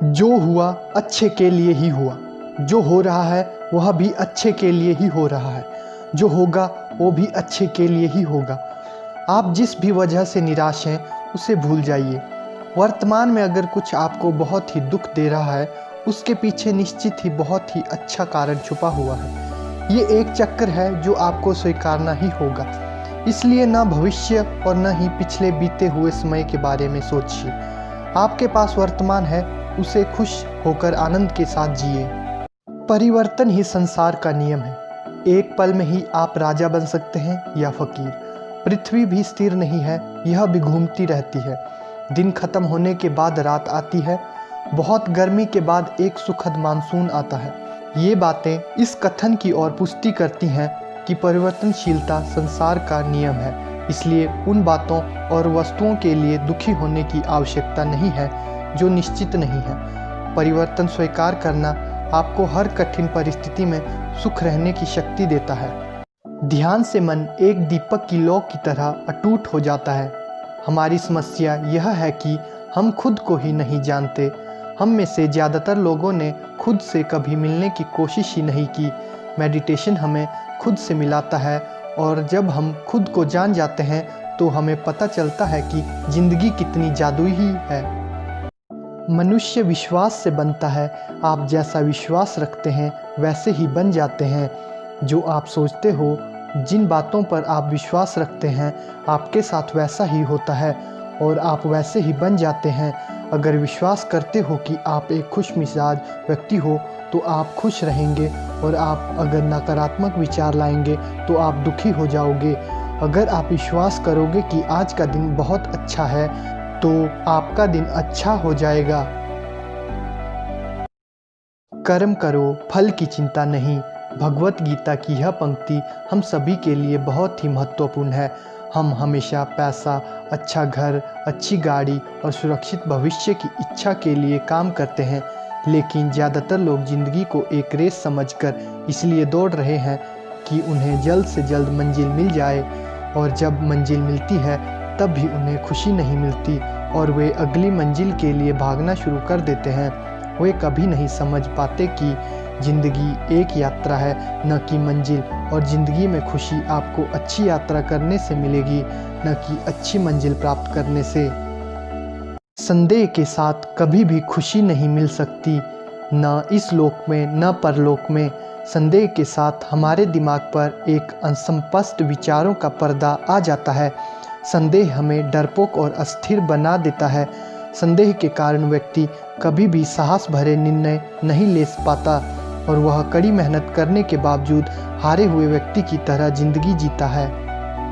जो हुआ अच्छे के लिए ही हुआ, जो हो रहा है वह भी अच्छे के लिए ही हो रहा है, जो होगा वो भी अच्छे के लिए ही होगा। आप जिस भी वजह से निराश हैं उसे भूल जाइए। वर्तमान में अगर कुछ आपको बहुत ही दुख दे रहा है, उसके पीछे निश्चित ही बहुत ही अच्छा कारण छुपा हुआ है। ये एक चक्कर है जो आपको स्वीकारना ही होगा। इसलिए न भविष्य और न ही पिछले बीते हुए समय के बारे में सोचिए। आपके पास वर्तमान है, उसे खुश होकर आनंद के साथ जिए। परिवर्तन ही संसार का नियम है। एक पल में ही आप राजा बन सकते हैं या फकीर। पृथ्वी भी स्थिर नहीं है, यह भी घूमती रहती है। दिन खत्म होने के बाद रात आती है, बहुत गर्मी के बाद एक सुखद मानसून आता है। ये बातें इस कथन की ओर पुष्टि करती हैं कि परिवर्तनशीलता संसार का नियम है। इसलिए उन बातों और वस्तुओं के लिए दुखी होने की आवश्यकता नहीं है जो निश्चित नहीं है। परिवर्तन स्वीकार करना आपको हर कठिन परिस्थिति में सुख रहने की शक्ति देता है। ध्यान से मन एक दीपक की लौ की तरह अटूट हो जाता है। हमारी समस्या यह है कि हम खुद को ही नहीं जानते। हम में से ज़्यादातर लोगों ने खुद से कभी मिलने की कोशिश ही नहीं की। मेडिटेशन हमें खुद से मिलाता है, और जब हम खुद को जान जाते हैं तो हमें पता चलता है कि ज़िंदगी कितनी जादुई है। मनुष्य विश्वास से बनता है। आप जैसा विश्वास रखते हैं वैसे ही बन जाते हैं। जो आप सोचते हो, जिन बातों पर आप विश्वास रखते हैं, आपके साथ वैसा ही होता है और आप वैसे ही बन जाते हैं। अगर विश्वास करते हो कि आप एक खुश मिजाज व्यक्ति हो तो आप खुश रहेंगे, और आप अगर नकारात्मक विचार लाएंगे तो आप दुखी हो जाओगे। अगर आप विश्वास करोगे कि आज का दिन बहुत अच्छा है तो आपका दिन अच्छा हो जाएगा। कर्म करो, फल की चिंता नहीं। भगवत गीता की यह पंक्ति हम सभी के लिए बहुत ही महत्वपूर्ण है। हम हमेशा पैसा, अच्छा घर, अच्छी गाड़ी और सुरक्षित भविष्य की इच्छा के लिए काम करते हैं, लेकिन ज़्यादातर लोग ज़िंदगी को एक रेस समझकर इसलिए दौड़ रहे हैं कि उन्हें जल्द से जल्द मंजिल मिल जाए, और जब मंजिल मिलती है तब भी उन्हें खुशी नहीं मिलती और वे अगली मंजिल के लिए भागना शुरू कर देते हैं। वे कभी नहीं समझ पाते कि ज़िंदगी एक यात्रा है, न कि मंजिल, और ज़िंदगी में खुशी आपको अच्छी यात्रा करने से मिलेगी, न कि अच्छी मंजिल प्राप्त करने से। संदेह के साथ कभी भी खुशी नहीं मिल सकती, न इस लोक में न परलोक में। संदेह के साथ हमारे दिमाग पर एक असंस्पष्ट विचारों का पर्दा आ जाता है। संदेह हमें डरपोक और अस्थिर बना देता है। संदेह के कारण व्यक्ति कभी भी साहस भरे निर्णय नहीं ले पाता, और वह कड़ी मेहनत करने के बावजूद हारे हुए व्यक्ति की तरह जिंदगी जीता है।